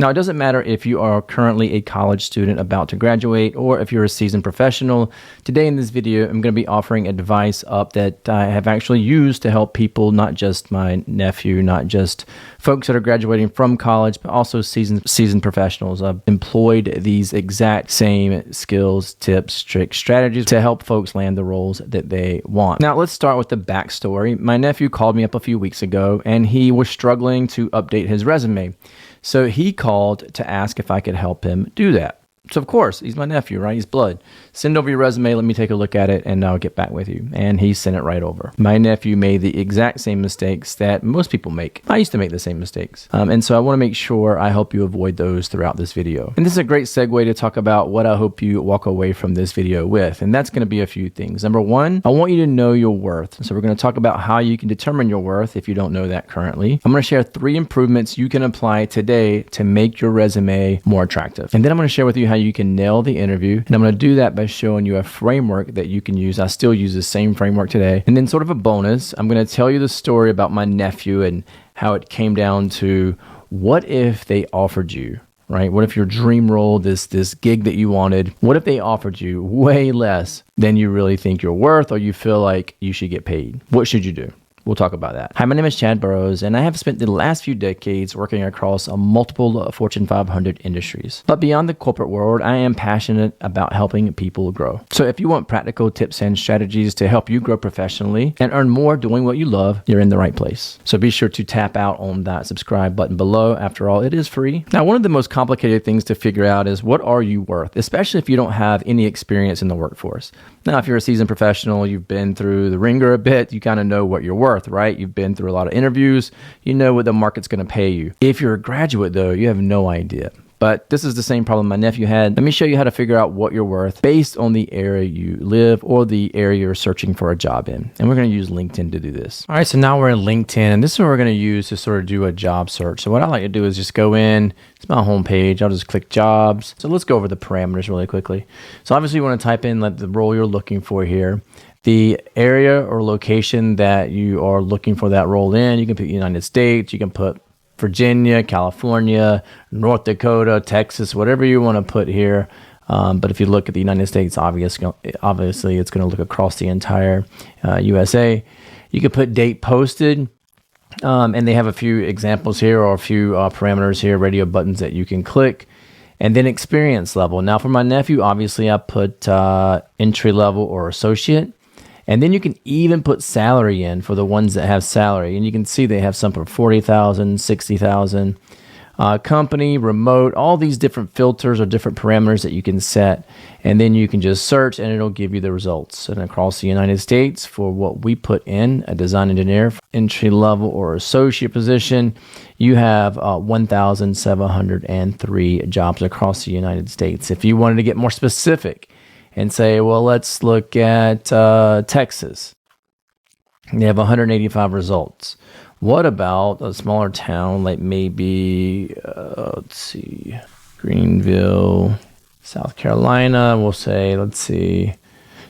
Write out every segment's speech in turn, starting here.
Now, it doesn't matter if you are currently a college student about to graduate or if you're a seasoned professional. Today in this video, I'm going to be offering advice up that I have actually used to help people, not just my nephew, not just folks that are graduating from college, but also seasoned professionals. I've employed these exact same skills, tips, tricks, strategies to help folks land the roles that they want. Now, let's start with the backstory. My nephew called me up a few weeks ago and he was struggling to update his resume. So he called to ask if I could help him do that. So of course, he's my nephew, right? He's blood. Send over your resume, let me take a look at it, and I'll get back with you. And he sent it right over. My nephew made the exact same mistakes that most people make. I used to make the same mistakes. And so I want to make sure I help you avoid those throughout this video. And this is a great segue to talk about what I hope you walk away from this video with. And that's going to be a few things. Number one, I want you to know your worth. So we're going to talk about how you can determine your worth if you don't know that currently. I'm going to share 3 improvements you can apply today to make your resume more attractive. And then I'm going to share with you how you can nail the interview. And I'm going to do that by showing you a framework that you can use. I still use the same framework today. And then sort of a bonus, I'm going to tell you the story about my nephew and how it came down to what if they offered you, right? What if your dream role, this gig that you wanted, what if they offered you way less than you really think you're worth or you feel like you should get paid? What should you do? We'll talk about that. Hi, my name is Chad Burrows, and I have spent the last few decades working across multiple Fortune 500 industries. But beyond the corporate world, I am passionate about helping people grow. So if you want practical tips and strategies to help you grow professionally and earn more doing what you love, you're in the right place. So be sure to tap out on that subscribe button below. After all, it is free. Now, one of the most complicated things to figure out is what are you worth, especially if you don't have any experience in the workforce. Now, if you're a seasoned professional, you've been through the ringer a bit, you kind of know what you're worth, right? You've been through a lot of interviews, you know what the market's going to pay you. If you're a graduate though, you have no idea. But this is the same problem my nephew had. Let me show you how to figure out what you're worth based on the area you live or the area you're searching for a job in. And we're going to use LinkedIn to do this. All right, so now we're in LinkedIn, and this is what we're going to use to sort of do a job search. So what I like to do is just go in, it's my home page, I'll just click jobs. So let's go over the parameters really quickly. So obviously you want to type in like the role you're looking for here, the area or location that you are looking for that role in. You can put United States, you can put Virginia, California, North Dakota, Texas, whatever you want to put here. But if you look at the United States, obviously it's going to look across the entire USA. You can put date posted, and they have a few examples here or a few parameters here, radio buttons that you can click. And then experience level. Now for my nephew, obviously I put entry level or associate. And then you can even put salary in for the ones that have salary. And you can see they have some for 40,000, 60,000. Company, remote, all these different filters or different parameters that you can set. And then you can just search and it'll give you the results. And across the United States, for what we put in, a design engineer, entry level or associate position, you have 1,703 jobs across the United States. If you wanted to get more specific and say, well, let's look at Texas. They have 185 results. What about a smaller town like maybe, let's see, Greenville, South Carolina? We'll say, let's see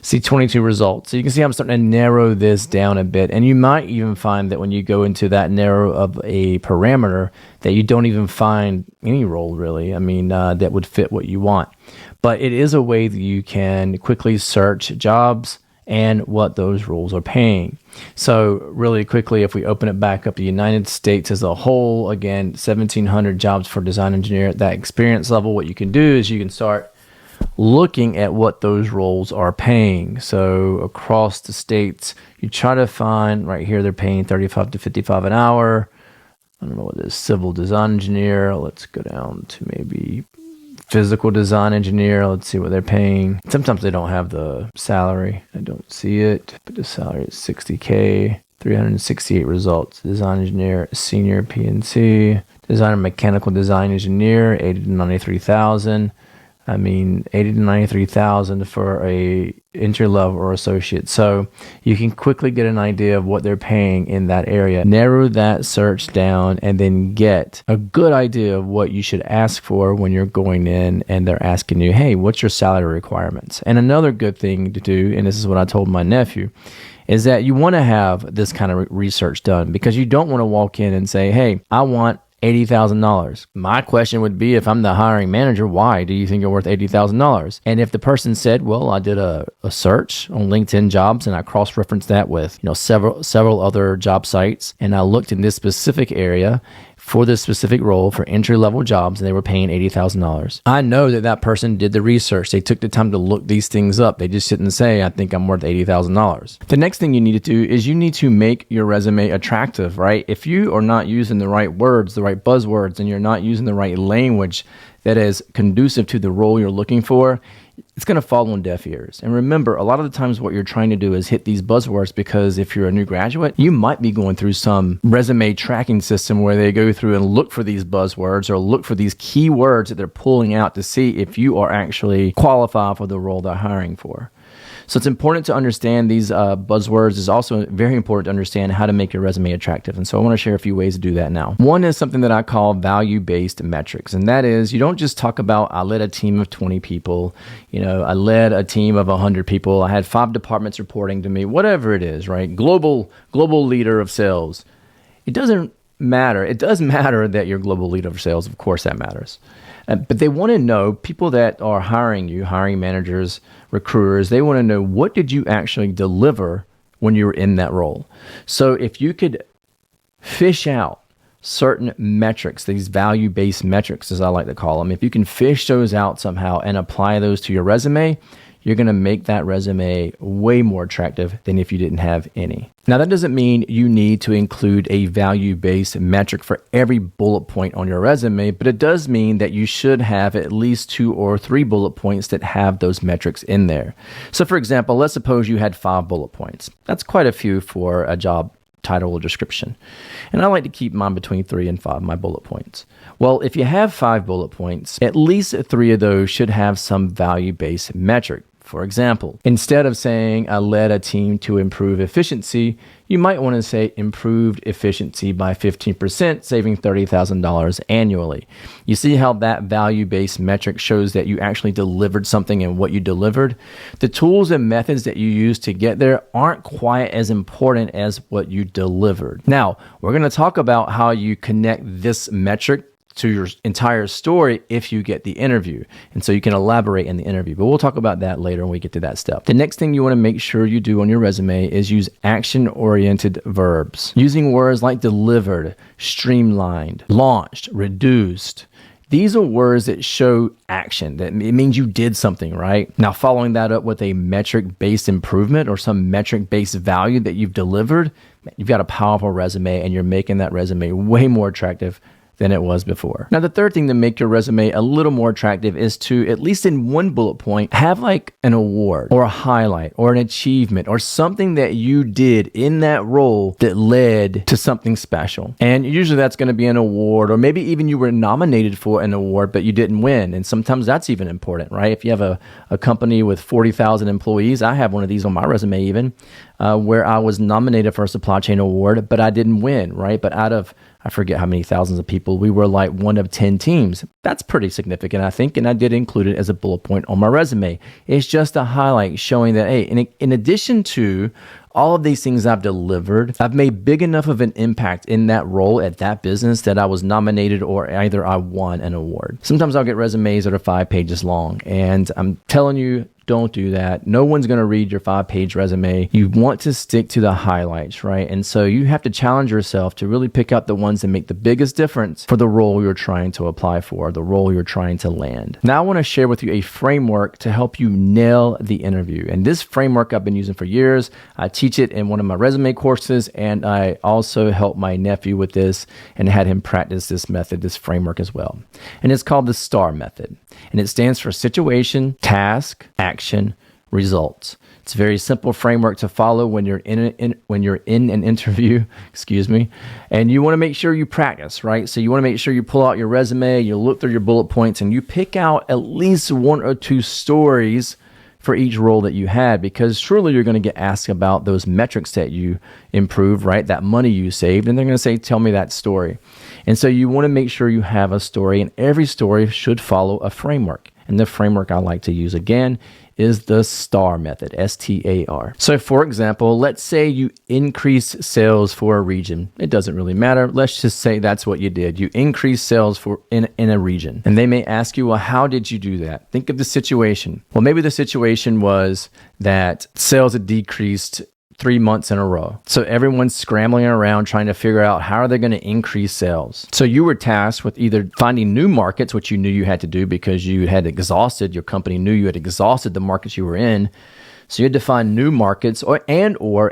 22 results. So you can see I'm starting to narrow this down a bit. And you might even find that when you go into that narrow of a parameter that you don't even find any role really, that would fit what you want. But it is a way that you can quickly search jobs and what those roles are paying. So really quickly, if we open it back up, the United States as a whole, again, 1,700 jobs for design engineer at that experience level. What you can do is you can start looking at what those roles are paying. So across the states, you try to find right here, they're paying 35 to 55 an hour. I don't know what it is, civil design engineer. Let's go down to maybe physical design engineer. Let's see what they're paying. Sometimes they don't have the salary. I don't see it, but the salary is $60K, 368 results. Design engineer, senior PNC, designer, mechanical design engineer, 80 to 93,000. 80 to 93,000 for a entry level or associate. So you can quickly get an idea of what they're paying in that area. Narrow that search down and then get a good idea of what you should ask for when you're going in and they're asking you, hey, what's your salary requirements? And another good thing to do, and this is what I told my nephew, is that you want to have this kind of research done because you don't want to walk in and say, hey, I want $80,000. My question would be, if I'm the hiring manager, why do you think you're worth $80,000? And if the person said, well, I did a search on LinkedIn jobs and I cross-referenced that with, several other job sites, and I looked in this specific area for this specific role for entry-level jobs, and they were paying $80,000. I know that that person did the research. They took the time to look these things up. They just didn't say, I think I'm worth $80,000. The next thing you need to do is you need to make your resume attractive, right? If you are not using the right words, the right buzzwords, and you're not using the right language that is conducive to the role you're looking for, it's going to fall on deaf ears. And remember, a lot of the times what you're trying to do is hit these buzzwords, because if you're a new graduate, you might be going through some resume tracking system where they go through and look for these buzzwords or look for these keywords that they're pulling out to see if you are actually qualified for the role they're hiring for. So it's important to understand these buzzwords. It's also very important to understand how to make your resume attractive. And so I want to share a few ways to do that now. One is something that I call value-based metrics. And that is, you don't just talk about, I led a team of 20 people, I led a team of 100 people, I had 5 departments reporting to me, whatever it is, right? Global leader of sales. It doesn't matter. It does matter that you're global leader of sales. Of course that matters. But they want to know, people that are hiring you, hiring managers, recruiters, they want to know, what did you actually deliver when you were in that role? So if you could fish out certain metrics, these value-based metrics, as I like to call them, if you can fish those out somehow and apply those to your resume, you're going to make that resume way more attractive than if you didn't have any. Now, that doesn't mean you need to include a value-based metric for every bullet point on your resume, but it does mean that you should have at least 2 or 3 bullet points that have those metrics in there. So for example, let's suppose you had 5 bullet points. That's quite a few for a job title or description. And I like to keep mine between 3 and 5, my bullet points. Well, if you have 5 bullet points, at least 3 of those should have some value-based metric. For example, instead of saying I led a team to improve efficiency, you might want to say improved efficiency by 15%, saving $30,000 annually. You see how that value-based metric shows that you actually delivered something and what you delivered? The tools and methods that you use to get there aren't quite as important as what you delivered. Now, we're going to talk about how you connect this metric to your entire story if you get the interview. And so you can elaborate in the interview, but we'll talk about that later when we get to that step. The next thing you want to make sure you do on your resume is use action-oriented verbs. Using words like delivered, streamlined, launched, reduced. These are words that show action, that it means you did something, right? Now, following that up with a metric-based improvement or some metric-based value that you've delivered, you've got a powerful resume, and you're making that resume way more attractive than it was before. Now, the third thing to make your resume a little more attractive is to, at least in one bullet point, have like an award or a highlight or an achievement or something that you did in that role that led to something special. And usually that's going to be an award, or maybe even you were nominated for an award, but you didn't win. And sometimes that's even important, right? If you have a company with 40,000 employees, I have one of these on my resume even, where I was nominated for a supply chain award, but I didn't win, right? But out of, I forget how many thousands of people, we were like one of 10 teams. That's pretty significant, I think, and I did include it as a bullet point on my resume. It's just a highlight showing that, hey, in addition to all of these things I've delivered, I've made big enough of an impact in that role at that business that I was nominated or either I won an award. Sometimes I'll get resumes that are 5 pages long, and I'm telling you, don't do that. No one's going to read your 5-page resume. You want to stick to the highlights, right? And so you have to challenge yourself to really pick out the ones that make the biggest difference for the role you're trying to apply for, the role you're trying to land. Now I want to share with you a framework to help you nail the interview. And this framework I've been using for years. I teach it in one of my resume courses, and I also help my nephew with this and had him practice this method, this framework as well. And it's called the STAR method. And it stands for situation, task, action, results. It's a very simple framework to follow when you're in an interview, and you want to make sure you practice, right? So you want to make sure you pull out your resume, you look through your bullet points, and you pick out at least 1 or 2 stories for each role that you had, because surely you're going to get asked about those metrics that you improved, right? That money you saved, and they're going to say, tell me that story. And so you want to make sure you have a story, and every story should follow a framework. And the framework I like to use again is the STAR method, STAR. So for example, let's say you increase sales for a region. It doesn't really matter. Let's just say that's what you did. You increased sales in a region. And they may ask you, well, how did you do that? Think of the situation. Well, maybe the situation was that sales had decreased 3 months in a row. So everyone's scrambling around trying to figure out how are they going to increase sales. So you were tasked with either finding new markets, which you knew you had to do because you had exhausted, your company knew you had exhausted the markets you were in. So you had to find new markets or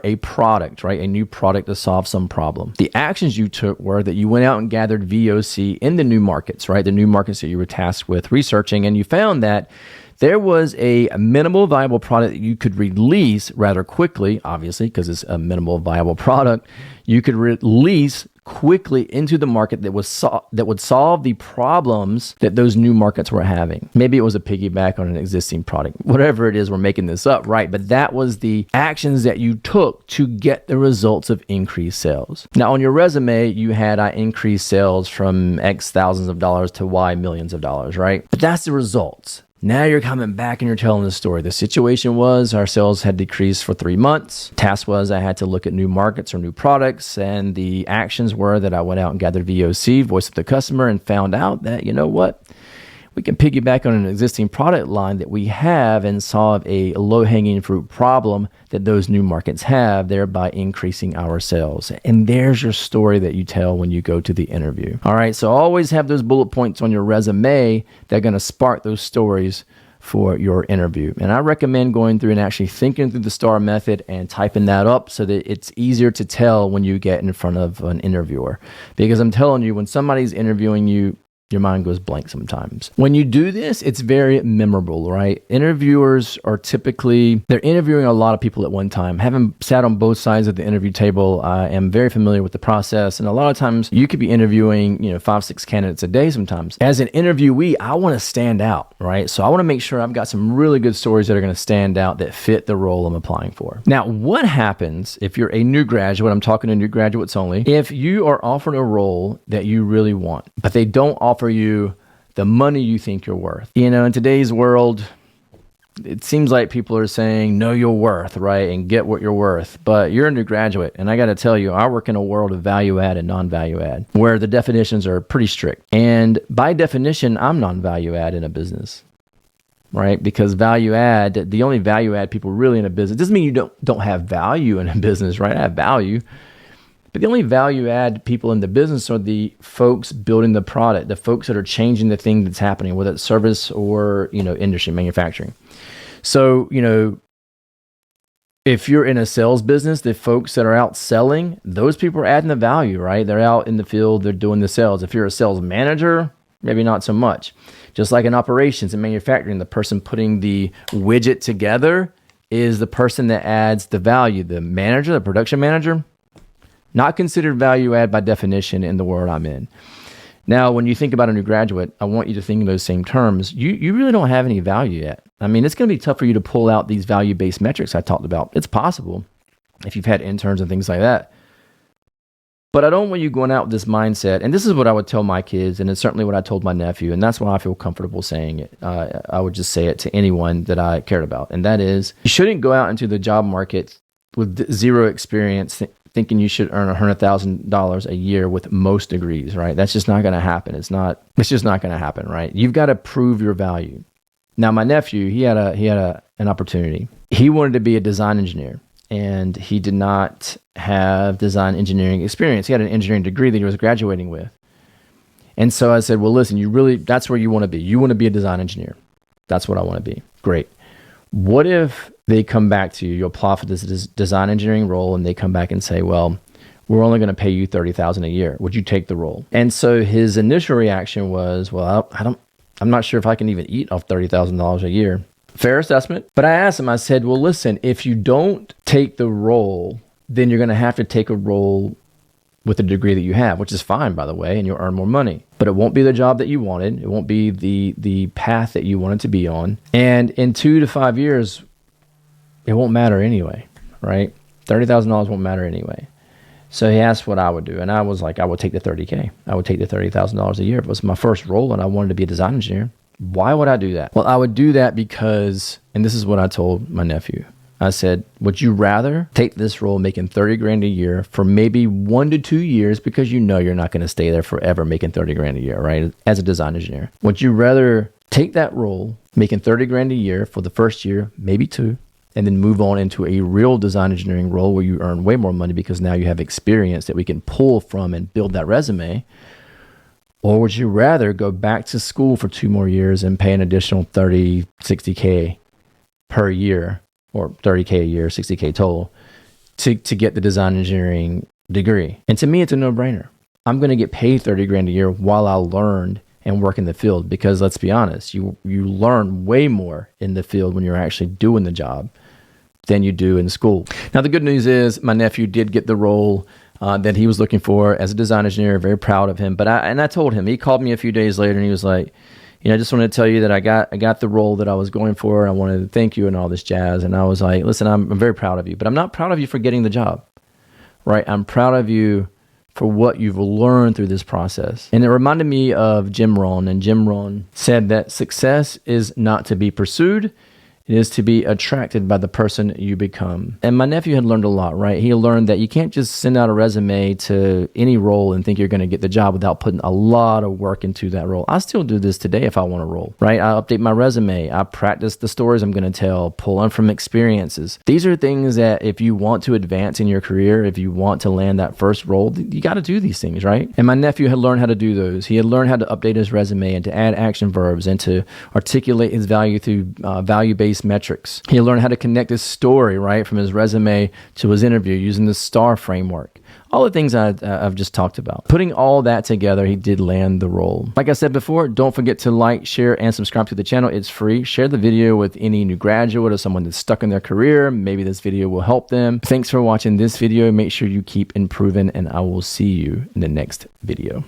a product, right? A new product to solve some problem. The actions you took were that you went out and gathered VOC in the new markets, right? The new markets that you were tasked with researching, and you found that there was a minimal viable product that you could release rather quickly, obviously, because it's a minimal viable product. You could release quickly into the market that would solve the problems that those new markets were having. Maybe it was a piggyback on an existing product. Whatever it is, we're making this up, right? But that was the actions that you took to get the results of increased sales. Now, on your resume, you had I increased sales from X thousands of dollars to Y millions of dollars, right? But that's the results. Now you're coming back and you're telling the story. The situation was our sales had decreased for 3 months. Task was I had to look at new markets or new products. And the actions were that I went out and gathered VOC, voice of the customer, and found out that, you know what? We can piggyback on an existing product line that we have and solve a low-hanging fruit problem that those new markets have, thereby increasing our sales. And there's your story that you tell when you go to the interview. All right, so always have those bullet points on your resume that are going to spark those stories for your interview. And I recommend going through and actually thinking through the STAR method and typing that up so that it's easier to tell when you get in front of an interviewer. Because I'm telling you, when somebody's interviewing you, your mind goes blank sometimes. When you do this, it's very memorable, right? Interviewers are they're interviewing a lot of people at one time. Having sat on both sides of the interview table, I am very familiar with the process. And a lot of times you could be interviewing, 5, 6 candidates a day sometimes. As an interviewee, I want to stand out, right? So I want to make sure I've got some really good stories that are going to stand out that fit the role I'm applying for. Now, what happens if you're a new graduate? I'm talking to new graduates only. If you are offered a role that you really want, but they don't offer you the money you think you're worth. In today's world, it seems like people are saying, know your worth, right? And get what you're worth. But you're a new graduate. And I got to tell you, I work in a world of value add and non-value add, where the definitions are pretty strict. And by definition, I'm non-value add in a business, right? Because value add, the only value add people really in a business, doesn't mean you don't have value in a business, right? I have value. But the only value add people in the business are the folks building the product, the folks that are changing the thing that's happening, whether it's service or, industry, manufacturing. So, if you're in a sales business, the folks that are out selling, those people are adding the value, right? They're out in the field, they're doing the sales. If you're a sales manager, maybe not so much. Just like in operations and manufacturing, the person putting the widget together is the person that adds the value. The manager, the production manager, not considered value add by definition in the world I'm in. Now, when you think about a new graduate, I want you to think in those same terms. You really don't have any value yet. I mean, it's going to be tough for you to pull out these value-based metrics I talked about. It's possible if you've had interns and things like that. But I don't want you going out with this mindset. And this is what I would tell my kids, and it's certainly what I told my nephew, and that's why I feel comfortable saying it. I would just say it to anyone that I cared about. And that is, you shouldn't go out into the job market with zero experience thinking you should earn $100,000 a year with most degrees, right? That's just not going to happen. It's just not going to happen, right? You've got to prove your value. Now, my nephew, he had an opportunity. He wanted to be a design engineer, and he did not have design engineering experience. He had an engineering degree that he was graduating with. And so I said, well, listen, that's where you want to be. You want to be a design engineer. That's what I want to be. Great. What if they come back to you, you apply for this design engineering role, and they come back and say, well, we're only going to pay you $30,000 a year. Would you take the role? And so his initial reaction was, well, I'm not sure if I can even eat off $30,000 a year. Fair assessment. But I asked him, I said, well, listen, if you don't take the role, then you're going to have to take a role with the degree that you have, which is fine, by the way, and you'll earn more money. But it won't be the job that you wanted. It won't be the path that you wanted to be on. And in 2 to 5 years, it won't matter anyway, right? $30,000 won't matter anyway. So he asked what I would do. And I was like, I would take the $30K. I would take the $30,000 a year. If it was my first role and I wanted to be a design engineer, Why would I do that? Well, I would do that because, and this is what I told my nephew. I said, would you rather take this role making 30 grand a year for maybe 1 to 2 years, because you know you're not going to stay there forever making 30 grand a year, right? As a design engineer, would you rather take that role making 30 grand a year for the first year, maybe 2, and then move on into a real design engineering role where you earn way more money because now you have experience that we can pull from and build that resume? Or would you rather go back to school for 2 more years and pay an additional 30, 60K per year, or 30K a year, 60K total, to get the design engineering degree? And to me, it's a no-brainer. I'm going to get paid 30 grand a year while I learned and work in the field, because let's be honest, you learn way more in the field when you're actually doing the job than you do in school. Now, the good news is my nephew did get the role that he was looking for as a design engineer. Very proud of him. But I told him, he called me a few days later and he was like, I just wanted to tell you that I got the role that I was going for. And I wanted to thank you and all this jazz. And I was like, listen, I'm very proud of you, but I'm not proud of you for getting the job, right? I'm proud of you for what you've learned through this process. And it reminded me of Jim Rohn. And Jim Rohn said that success is not to be pursued. It is to be attracted by the person you become. And my nephew had learned a lot, right? He learned that you can't just send out a resume to any role and think you're going to get the job without putting a lot of work into that role. I still do this today if I want a role, right? I update my resume. I practice the stories I'm going to tell, pull on from experiences. These are things that if you want to advance in your career, if you want to land that first role, you got to do these things, right? And my nephew had learned how to do those. He had learned how to update his resume and to add action verbs and to articulate his value through value-based metrics. He learned how to connect his story, right, from his resume to his interview using the STAR framework. All the things I've just talked about. Putting all that together, he did land the role. Like I said before, don't forget to like, share, and subscribe to the channel. It's free. Share the video with any new graduate or someone that's stuck in their career. Maybe this video will help them. Thanks for watching this video. Make sure you keep improving, and I will see you in the next video.